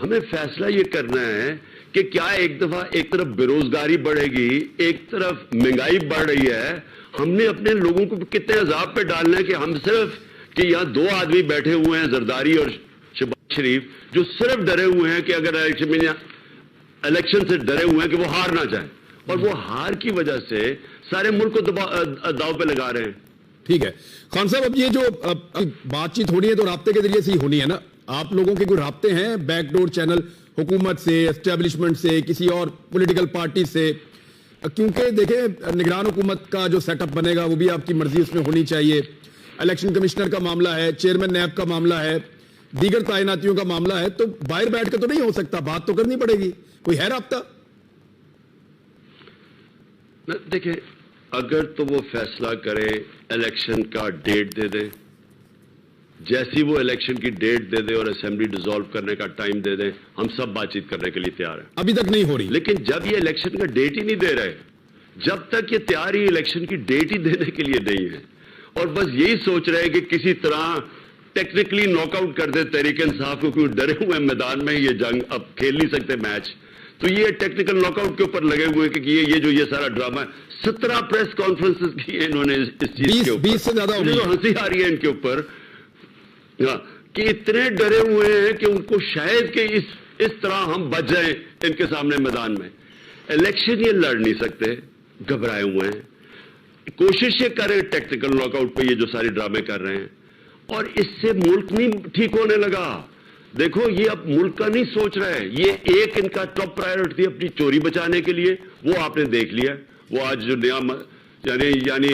B: ہمیں فیصلہ یہ کرنا ہے کہ کیا ایک دفعہ ایک طرف بے روزگاری بڑھے گی, ایک طرف مہنگائی بڑھ رہی ہے, ہم نے اپنے لوگوں کو کتنے عذاب پہ ڈالنا ہے کہ ہم صرف کہ یہاں 2 آدمی بیٹھے ہوئے ہیں, زرداری اور شہباز شریف, جو صرف ڈرے ہوئے ہیں کہ اگر الیکشن سے ڈرے ہوئے ہیں کہ وہ ہار نہ جائیں. اور وہ ہار کی وجہ سے سارے ملک کو داؤ پہ لگا رہے ہیں.
A: ٹھیک ہے خان صاحب, اب یہ جو بات چیت ہونی ہے تو رابطے کے ذریعے سے ہی ہونی ہے نا. آپ لوگوں کے کوئی رابطے ہیں بیک ڈور چینل حکومت سے, اسٹیبلشمنٹ سے, کسی اور پولیٹیکل پارٹی سے؟ کیونکہ دیکھیں نگران حکومت کا جو سیٹ اپ بنے گا وہ بھی آپ کی مرضی اس میں ہونی چاہیے. الیکشن کمشنر کا معاملہ ہے, چیئرمین نیب کا معاملہ ہے, دیگر تعیناتیوں کا معاملہ ہے, تو باہر بیٹھ کے تو نہیں ہو سکتا, بات تو کرنی پڑے گی. کوئی ہے رابطہ؟
B: دیکھیں اگر تو وہ فیصلہ کرے الیکشن کا ڈیٹ دے دیں, جیسی وہ الیکشن کی ڈیٹ دے دیں اور اسمبلی ڈیزالو کرنے کا ٹائم دے دیں, ہم سب بات چیت کرنے کے لیے تیار ہیں.
A: ابھی تک نہیں ہو رہی.
B: لیکن جب یہ الیکشن کا ڈیٹ ہی نہیں دے رہے, جب تک یہ تیار ہی الیکشن کی ڈیٹ ہی دینے کے لیے نہیں ہے, اور بس یہی سوچ رہے ہیں کہ کسی طرح ٹیکنیکلی ناک آؤٹ کر دے تحریک انصاف کو, کیوں ڈرے ہوئے میدان میں, یہ جنگ اب کھیل نہیں سکتے میچ, تو یہ ٹیکنیکل ناک آؤٹ کے اوپر لگے ہوئے ہیں کہ یہ سارا ڈرامہ ہے. 17 پریس کانفرنسز کی انہوں نے اس چیز کے اوپر,
A: 20 سے زیادہ ہو گئی.
B: ہنسی آ رہی ہے ان کے اوپر کہ اتنے ڈرے ہوئے ہیں کہ ان کو شاید کہ اس طرح ہم بچ جائیں ان کے سامنے میدان میں. الیکشن یہ لڑ نہیں سکتے, گھبرائے ہوئے ہیں, کوشش یہ کر رہے ہیں ٹیکنیکل ناک آؤٹ پہ, یہ جو سارے ڈرامے کر رہے ہیں, اور اس سے ملک نہیں ٹھیک ہونے لگا. دیکھو یہ اب ملک کا نہیں سوچ رہے, یہ ایک ان کا ٹاپ پرائیورٹی تھی اپنی چوری بچانے کے لیے, وہ آپ نے دیکھ لیا. وہ آج جو نیا یعنی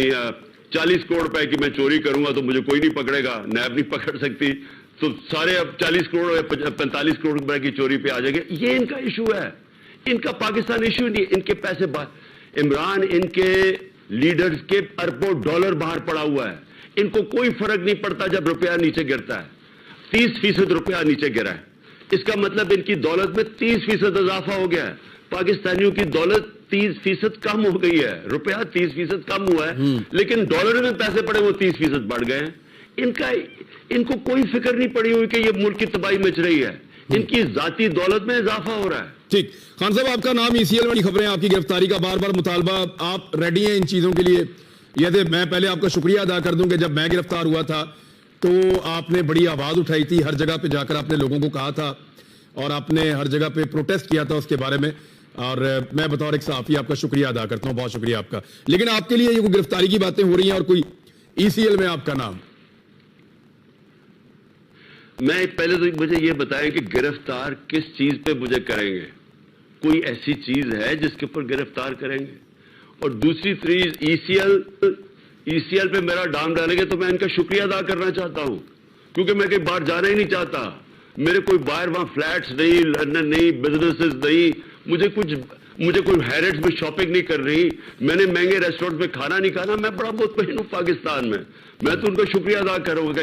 B: 40 کروڑ روپے کی میں چوری کروں گا تو مجھے کوئی نہیں پکڑے گا, نیب نہیں پکڑ سکتی, تو سارے اب 40 کروڑ یا 45 کروڑ روپے کی چوری پہ آ جائے گا. یہ ان کا ایشو ہے, ان کا پاکستان ایشو نہیں. ان کے پیسے عمران, ان کے لیڈرز کے اربوں ڈالر باہر پڑا ہوا ہے, ان کو کوئی فرق نہیں پڑتا جب روپیہ نیچے گرتا ہے. 30% روپیہ نیچے گرا ہے, اس کا مطلب ان کی دولت میں 30% اضافہ ہو گیا ہے. پاکستانیوں کی دولت 30% کم ہو گئی ہے, روپیہ 30% کم ہوا ہے, لیکن ڈالر میں پیسے پڑے وہ 30% بڑھ گئے ہیں. ان کو کوئی فکر نہیں پڑی ہوئی کہ یہ ملک کی تباہی مچ رہی ہے, ان کی ذاتی دولت میں اضافہ ہو رہا ہے.
A: ٹھیک خان صاحب, آپ کا نام ECL والی خبریں, آپ کی گرفتاری کا بار بار مطالبہ, آپ ریڈی ہیں ان چیزوں کے لیے؟ یہ میں پہلے آپ کا شکریہ ادا کر دوں کہ جب میں گرفتار ہوا تھا تو آپ نے بڑی آواز اٹھائی تھی, ہر جگہ پہ جا کر آپ نے لوگوں کو کہا تھا, اور آپ نے ہر جگہ پہ پروٹیسٹ کیا تھا اس کے بارے میں, اور میں بطور ایک صحافی آپ کا شکریہ ادا کرتا ہوں, بہت شکریہ آپ کا. لیکن آپ کے لیے یہ کوئی گرفتاری کی باتیں ہو رہی ہیں اور کوئی ECL میں آپ کا نام؟
B: میں پہلے تو مجھے یہ بتائیں کہ گرفتار کس چیز پہ مجھے کریں گے؟ کوئی ایسی چیز ہے جس کے اوپر گرفتار کریں گے؟ اور دوسری چیز ECL پہ میرا ڈام ڈالیں گے تو میں ان کا شکریہ ادا کرنا چاہتا ہوں, کیونکہ میں کہیں باہر جانا ہی نہیں چاہتا. میرے کوئی باہر وہاں فلیٹس نہیں, لندن نہیں, بزنسز نہیں, مجھے کوئی ہیریٹس میں شاپنگ نہیں کر رہی, میں نے مہنگے ریسٹورنٹ میں کھانا نہیں کھانا, میں بڑا مطمئن ہوں پاکستان میں. میں تو ان کا شکریہ ادا کروں گا.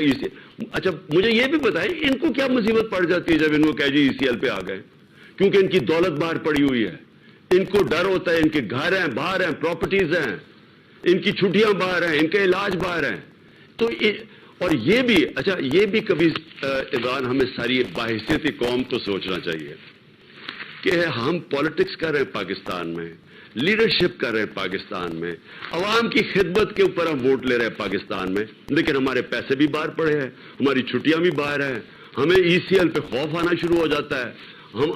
B: اچھا مجھے یہ بھی بتائیں ان کو کیا مصیبت پڑ جاتی ہے جب ان کو کہہ جی ECL پہ آ گئے؟ کیونکہ ان کی دولت باہر پڑی ہوئی ہے, ان کو ڈر ہوتا ہے, ان کے گھر ہیں باہر ہیں, پراپرٹیز ہیں, ان کی چھٹیاں باہر ہیں, ان کے علاج باہر ہیں. تو اور یہ بھی اچھا یہ بھی کبھی عمران ہمیں ساری باحثیت قوم کو سوچنا چاہیے کہ ہم پالیٹکس کر رہے ہیں پاکستان میں, لیڈرشپ کر رہے ہیں پاکستان میں, عوام کی خدمت کے اوپر ہم ووٹ لے رہے ہیں پاکستان میں, لیکن ہمارے پیسے بھی باہر پڑے ہیں, ہماری چھٹیاں بھی باہر ہیں, ہمیں ECL پہ خوف آنا شروع ہو جاتا ہے,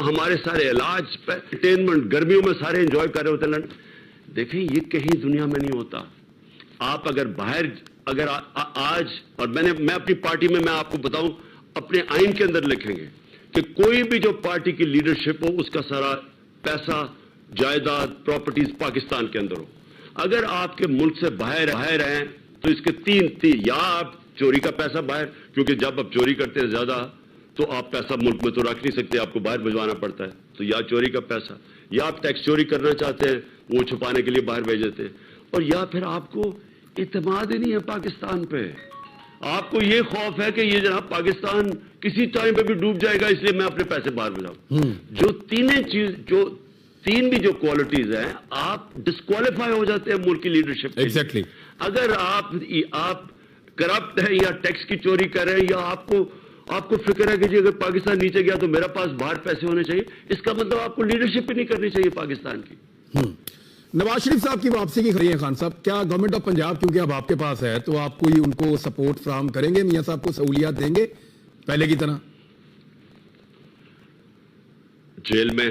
B: ہمارے سارے علاج انٹرٹینمنٹ گرمیوں میں سارے انجوائے کر رہے ہوتے ہیں. دیکھیں یہ کہیں دنیا میں نہیں ہوتا. آپ اگر آج, اور میں اپنی پارٹی میں آپ کو بتاؤں اپنے آئین کے اندر لکھیں گے کہ کوئی بھی جو پارٹی کی لیڈرشپ ہو اس کا سارا پیسہ, جائیداد, پراپرٹیز پاکستان کے اندر ہو. اگر آپ کے ملک سے باہر ہیں تو اس کے تین یا آپ چوری کا پیسہ باہر, کیونکہ جب آپ چوری کرتے ہیں زیادہ تو آپ پیسہ ملک میں تو رکھ نہیں سکتے, آپ کو باہر بھجوانا پڑتا ہے, تو یا چوری کا پیسہ, یا آپ ٹیکس چوری کرنا چاہتے ہیں وہ چھپانے کے لیے باہر بھیج دیتے ہیں, اور یا پھر آپ کو اعتماد ہی نہیں ہے پاکستان پہ. آپ کو یہ خوف ہے کہ یہ جناب پاکستان کسی ٹائم پہ بھی ڈوب جائے گا, اس لیے میں اپنے پیسے باہر بھیجاؤں. جو تین بھی جو کوالٹیز ہیں آپ ڈسکوالیفائی ہو جاتے ہیں ملک کی لیڈرشپ.
A: ایگزیکٹلی.
B: اگر آپ کرپٹ ہیں یا ٹیکس کی چوری کر رہے ہیں, یا آپ کو فکر ہے کہ جی اگر پاکستان نیچے گیا تو میرا پاس باہر پیسے ہونے چاہیے, اس کا مطلب آپ کو لیڈرشپ ہی نہیں کرنی چاہیے پاکستان کی.
A: نواز شریف صاحب کی واپسی کی خبریں ہیں خان صاحب, کیا گورنمنٹ آف پنجاب کیونکہ اب آپ کے پاس ہے تو آپ کوئی ان کو سپورٹ فراہم کریں گے, میاں صاحب کو سہولیات دیں گے پہلے کی طرح؟
B: جیل میں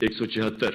B: 176,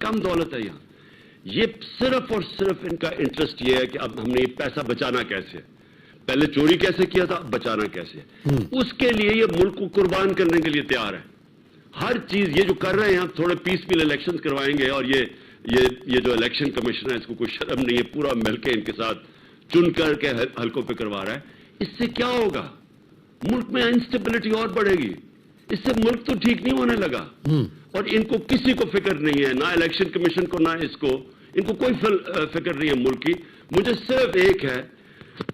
B: کم دولت ہے یہاں. یہ صرف اور صرف ان کا انٹرسٹ یہ ہے کہ اب ہم نے یہ پیسہ بچانا کیسے ہے. پہلے چوری کیسے کیا تھا, بچانا کیسے ہے. اس کے لیے یہ ملک کو قربان کرنے کے لیے تیار ہے. ہر چیز یہ جو کر رہے ہیں, ہم تھوڑے پیسفل الیکشن کروائیں گے, اور یہ جو الیکشن کمیشن ہے اس کو کوئی شرم نہیں ہے, پورا مل کے ان کے ساتھ چن کر کے حلقوں پہ کروا رہا ہے. اس سے کیا ہوگا؟ ملک میں انسٹیبلٹی اور بڑھے گی. اس سے ملک تو ٹھیک نہیں ہونے لگا. اور ان کو کسی کو فکر نہیں ہے, نہ الیکشن کمیشن کو, نہ اس کو, ان کو کوئی فکر نہیں ہے ملک کی. مجھے صرف ایک ہے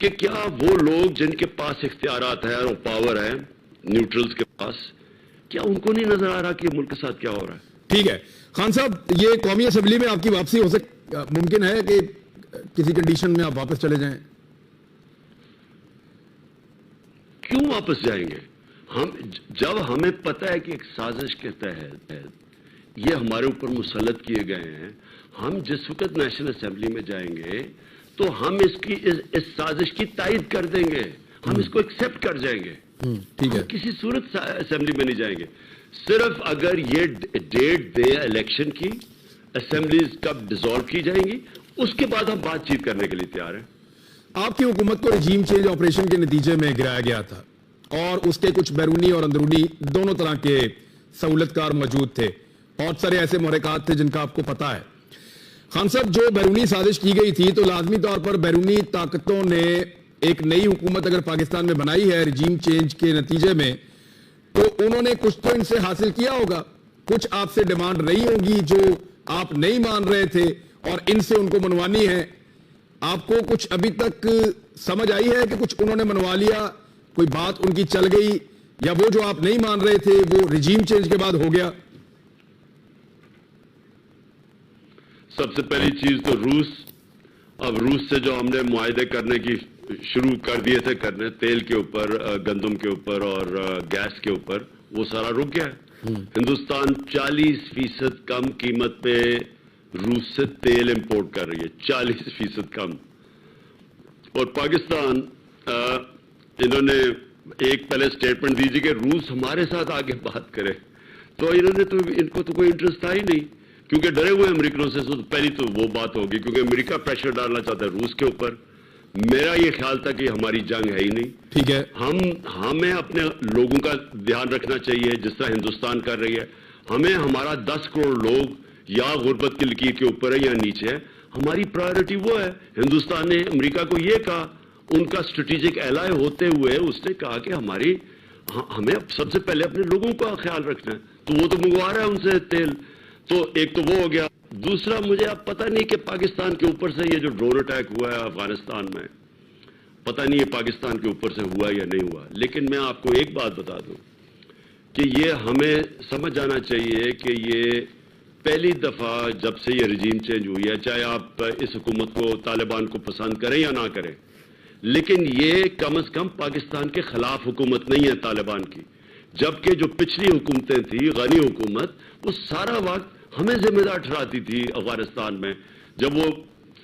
B: کہ کیا وہ لوگ جن کے پاس اختیارات ہے اور پاور ہے, نیوٹرلز کے پاس, کیا ان کو نہیں نظر آ رہا کہ ملک کے ساتھ کیا ہو رہا ہے؟
A: ٹھیک ہے خان صاحب, یہ قومی اسمبلی میں آپ کی واپسی ممکن ہے کہ کسی کنڈیشن میں آپ واپس چلے جائیں؟
B: کیوں واپس جائیں گے ہم, جب ہمیں پتہ ہے کہ ایک سازش کے تحت یہ ہمارے اوپر مسلط کیے گئے ہیں. ہم جس وقت نیشنل اسمبلی میں جائیں گے تو ہم اس سازش کی تائید کر دیں گے, ہم اس کو ایکسپٹ کر جائیں گے.
A: ٹھیک ہے,
B: کسی صورت اسمبلی میں نہیں جائیں گے. صرف اگر یہ ڈیٹ دے الیکشن کی, اسمبلیز کب ڈیزالو کی جائیں گی, اس کے بعد ہم بات چیت کرنے کے لیے تیار ہیں.
A: آپ کی حکومت کو رجیم چینج آپریشن کے نتیجے میں گرایا گیا تھا, اور اس کے کچھ بیرونی اور اندرونی دونوں طرح کے سہولت کار موجود تھے. بہت سارے ایسے محرکات تھے جن کا آپ کو پتا ہے. خان صاحب, جو بیرونی سازش کی گئی تھی تو لازمی طور پر بیرونی طاقتوں نے ایک نئی حکومت اگر پاکستان میں بنائی ہے رجیم چینج کے نتیجے میں, تو انہوں نے کچھ تو ان سے حاصل کیا ہوگا, کچھ آپ سے ڈیمانڈ رہی ہوگی جو آپ نہیں مان رہے تھے اور ان سے ان کو منوانی ہے. آپ کو کچھ ابھی تک سمجھ آئی ہے کہ کچھ انہوں نے منوا لیا, کوئی بات ان کی چل گئی, یا وہ جو آپ نہیں مان رہے تھے وہ رجیم چینج کے بعد ہو گیا؟
B: سب سے پہلی چیز تو روس. اب روس سے جو ہم نے معاہدے کرنے کی شروع کر دیے تھے کرنے, تیل کے اوپر, گندم کے اوپر اور گیس کے اوپر, وہ سارا رک گیا ہے. ہندوستان 40% کم قیمت پہ روس سے تیل امپورٹ کر رہی ہے, 40% کم. اور پاکستان, انہوں نے ایک پہلے سٹیٹمنٹ دیجیے کہ روس ہمارے ساتھ آگے بات کرے, تو ان کو تو کوئی انٹرسٹ تھا ہی نہیں, کیونکہ ڈرے ہوئے امریکنوں سے. پہلی تو وہ بات ہوگی کیونکہ امریکہ پریشر ڈالنا چاہتا ہے روس کے اوپر. میرا یہ خیال تھا کہ ہماری جنگ ہے ہی نہیں.
A: ٹھیک ہے,
B: ہمیں اپنے لوگوں کا دھیان رکھنا چاہیے جس طرح ہندوستان کر رہی ہے. ہمیں ہمارا 10 کروڑ لوگ یا غربت کی لکیر کے اوپر ہے یا نیچے ہے, ہماری پرائیورٹی وہ ہے. ہندوستان نے امریکہ کو یہ کہا, ان کا اسٹریٹجک ایلائے ہوتے ہوئے اس نے کہا کہ ہمیں سب سے پہلے اپنے لوگوں کا خیال رکھنا ہے, تو وہ تو منگوا رہا ہے ان سے تیل. تو ایک تو وہ ہو گیا. دوسرا, مجھے اب پتہ نہیں کہ پاکستان کے اوپر سے یہ جو ڈرون اٹیک ہوا ہے افغانستان میں, پتہ نہیں یہ پاکستان کے اوپر سے ہوا یا نہیں ہوا. لیکن میں آپ کو ایک بات بتا دوں کہ یہ ہمیں سمجھ جانا چاہیے کہ یہ پہلی دفعہ جب سے یہ رجیم چینج ہوئی ہے, چاہے آپ اس حکومت کو, طالبان کو پسند کریں یا نہ کریں, لیکن یہ کم از کم پاکستان کے خلاف حکومت نہیں ہے طالبان کی. جبکہ جو پچھلی حکومتیں تھیں, غنی حکومت, وہ سارا وقت ہمیں ذمہ دار ٹھہراتی تھی افغانستان میں. جب وہ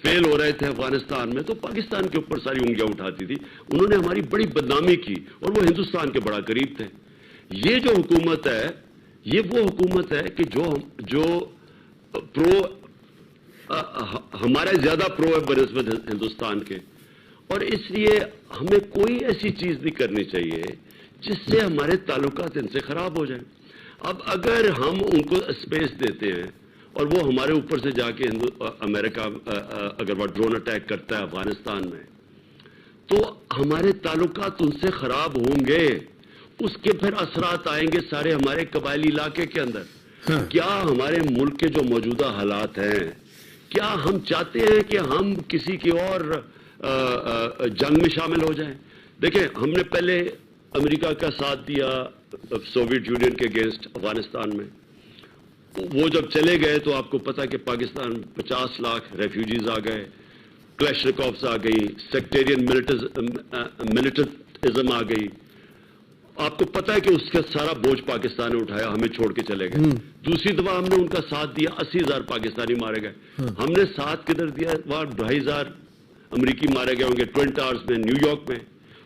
B: فیل ہو رہے تھے افغانستان میں تو پاکستان کے اوپر ساری انگلیاں اٹھاتی تھی. انہوں نے ہماری بڑی بدنامی کی اور وہ ہندوستان کے بڑا قریب تھے. یہ جو حکومت ہے, یہ وہ حکومت ہے کہ جو پرو, ہمارے زیادہ پرو ہے بنسبت ہندوستان کے. اور اس لیے ہمیں کوئی ایسی چیز نہیں کرنی چاہیے جس سے ہمارے تعلقات ان سے خراب ہو جائیں. اب اگر ہم ان کو اسپیس دیتے ہیں اور وہ ہمارے اوپر سے جا کے امریکہ اگر وہ ڈرون اٹیک کرتا ہے افغانستان میں, تو ہمارے تعلقات ان سے خراب ہوں گے. اس کے پھر اثرات آئیں گے سارے ہمارے قبائلی علاقے کے اندر. کیا ہمارے ملک کے جو موجودہ حالات ہیں, کیا ہم چاہتے ہیں کہ ہم کسی کی اور جنگ میں شامل ہو جائیں؟ دیکھیں, ہم نے پہلے امریکہ کا ساتھ دیا سوویت یونین کے اگینسٹ افغانستان میں. وہ جب چلے گئے تو آپ کو پتا کہ پاکستان 50 لاکھ ریفیوجیز آ گئے, کلیشنکوفز آ گئی, سیکٹیرین ملٹرزم آ گئی. آپ کو پتا ہے کہ اس کا سارا بوجھ پاکستان نے اٹھایا, ہمیں چھوڑ کے چلے گئے. دوسری دفعہ ہم نے ان کا ساتھ دیا, 80,000 پاکستانی مارے گئے. ہم نے ساتھ کدھر دیا, وہاں 2,500 امریکی مارے گئے ہوں گے ٹوئن ٹاورز میں, نیو یارک میں.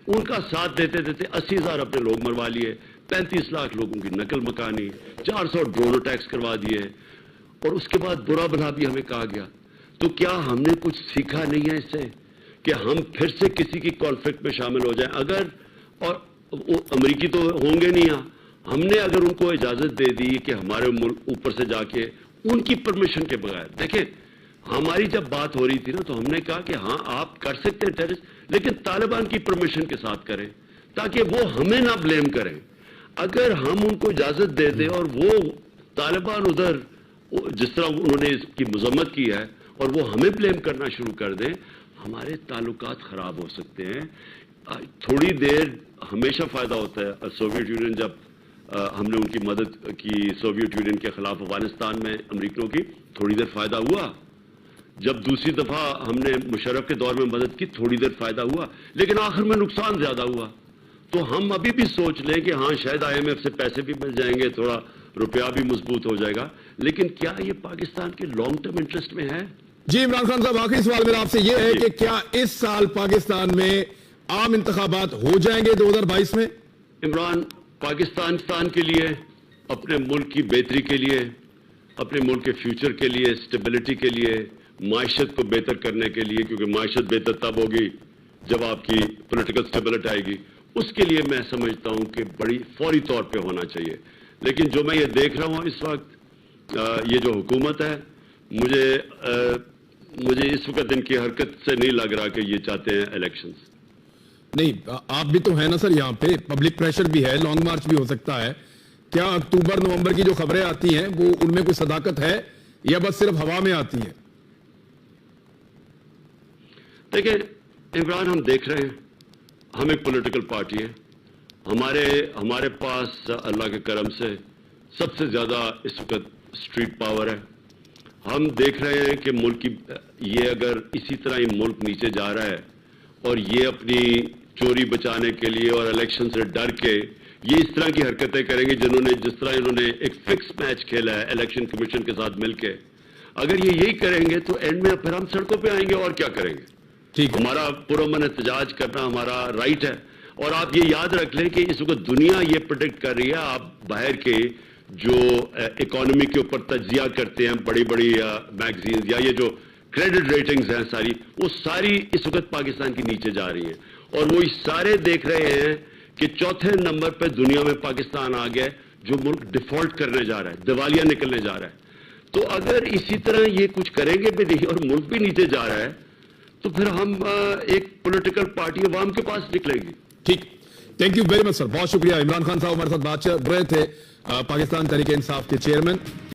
B: ان کا ساتھ دیتے دیتے 80,000 اپنے لوگ مروا لیے, 35 لاکھ لوگوں کی نقل مکانی, 400 ڈرون اٹیکس کروا دیے. اور اس کے بعد برا بھلا بھی ہمیں کہا گیا. تو کیا ہم نے کچھ سیکھا نہیں ہے اس سے کہ ہم پھر سے کسی کی کانفلکٹ میں شامل ہو جائیں؟ اگر اور امریکی تو ہوں گے نہیں یہاں, ہم نے اگر ان کو اجازت دے دی کہ ہمارے ملک اوپر سے جا کے ان کی پرمیشن کے بغیر, دیکھیں ہماری جب بات ہو رہی تھی نا تو ہم نے کہا کہ ہاں آپ کر سکتے ہیں ٹیررسٹ, لیکن طالبان کی پرمیشن کے ساتھ کریں تاکہ وہ ہمیں نہ بلیم کریں. اگر ہم ان کو اجازت دے دیں اور وہ طالبان ادھر جس طرح انہوں نے اس کی مذمت کی ہے اور وہ ہمیں بلیم کرنا شروع کر دیں, ہمارے تعلقات خراب ہو سکتے ہیں. تھوڑی دیر ہمیشہ فائدہ ہوتا ہے. سوویت یونین جب ہم نے ان کی مدد کی سوویت یونین کے خلاف افغانستان میں امریکیوں کی, تھوڑی دیر فائدہ ہوا. جب دوسری دفعہ ہم نے مشرف کے دور میں مدد کی تھوڑی دیر فائدہ ہوا, لیکن آخر میں نقصان زیادہ ہوا. تو ہم ابھی بھی سوچ لیں کہ ہاں شاید IMF سے پیسے بھی مل جائیں گے, تھوڑا روپیہ بھی مضبوط ہو جائے گا, لیکن کیا یہ پاکستان کے لانگ ٹرم انٹرسٹ میں ہے؟
A: جی عمران خان صاحب, آخری سوال میرا آپ سے یہ ہے کہ کیا اس سال پاکستان میں عام انتخابات ہو جائیں گے 2022 میں؟
B: عمران, پاکستان کے لیے, اپنے ملک کی بہتری کے لیے, اپنے ملک کے فیوچر کے لیے, اسٹیبلٹی کے لیے, معیشت کو بہتر کرنے کے لیے, کیونکہ معیشت بہتر تب ہوگی جب آپ کی پولیٹیکل اسٹیبلٹی آئے گی, اس کے لیے میں سمجھتا ہوں کہ بڑی فوری طور پہ ہونا چاہیے. لیکن جو میں یہ دیکھ رہا ہوں اس وقت, یہ جو حکومت ہے, مجھے اس وقت ان کی حرکت سے نہیں لگ رہا کہ یہ چاہتے ہیں الیکشنز.
A: نہیں, آپ بھی تو ہیں نا سر یہاں پہ, پبلک پریشر بھی ہے, لانگ مارچ بھی ہو سکتا ہے. کیا اکتوبر نومبر کی جو خبریں آتی ہیں وہ ان میں کوئی صداقت ہے یا بس صرف ہوا میں آتی ہے؟
B: دیکھیں عمران, ہم دیکھ رہے ہیں, ہم ایک پولیٹیکل پارٹی ہے, ہمارے پاس اللہ کے کرم سے سب سے زیادہ اس وقت اسٹریٹ پاور ہے. ہم دیکھ رہے ہیں کہ ملک کی یہ اگر اسی طرح یہ ملک نیچے جا رہا ہے اور یہ اپنی چوری بچانے کے لیے اور الیکشن سے ڈر کے یہ اس طرح کی حرکتیں کریں گے جس طرح انہوں نے ایک فکس میچ کھیلا ہے الیکشن کمیشن کے ساتھ مل کے, اگر یہ یہی کریں گے تو اینڈ میں پھر ہم سڑکوں پہ آئیں گے اور کیا کریں گے. ہمارا پرامن احتجاج کرنا ہمارا رائٹ ہے. اور آپ یہ یاد رکھ لیں کہ اس وقت دنیا یہ پریڈکٹ کر رہی ہے, آپ باہر کے جو اکانومی کے اوپر تجزیہ کرتے ہیں بڑی میگزینز یا یہ جو کریڈٹ ریٹنگز ہیں ساری, وہ ساری اس وقت پاکستان کی نیچے جا رہی ہیں, اور وہ سارے دیکھ رہے ہیں کہ چوتھے نمبر پہ دنیا میں پاکستان آ گیا جو ملک ڈیفالٹ کرنے جا رہا ہے, دیوالیہ نکلنے جا رہا ہے. تو اگر اسی طرح یہ کچھ کریں گے بھی نہیں اور ملک بھی نیچے جا رہا ہے تو پھر ہم ایک پولیٹیکل پارٹی عوام کے پاس نکلے گی.
A: ٹھیک, تھینک یو ویری مچ سر, بہت شکریہ. عمران خان صاحب ہمارے ساتھ بات کر رہے تھے, پاکستان تحریک انصاف کے چیئرمین.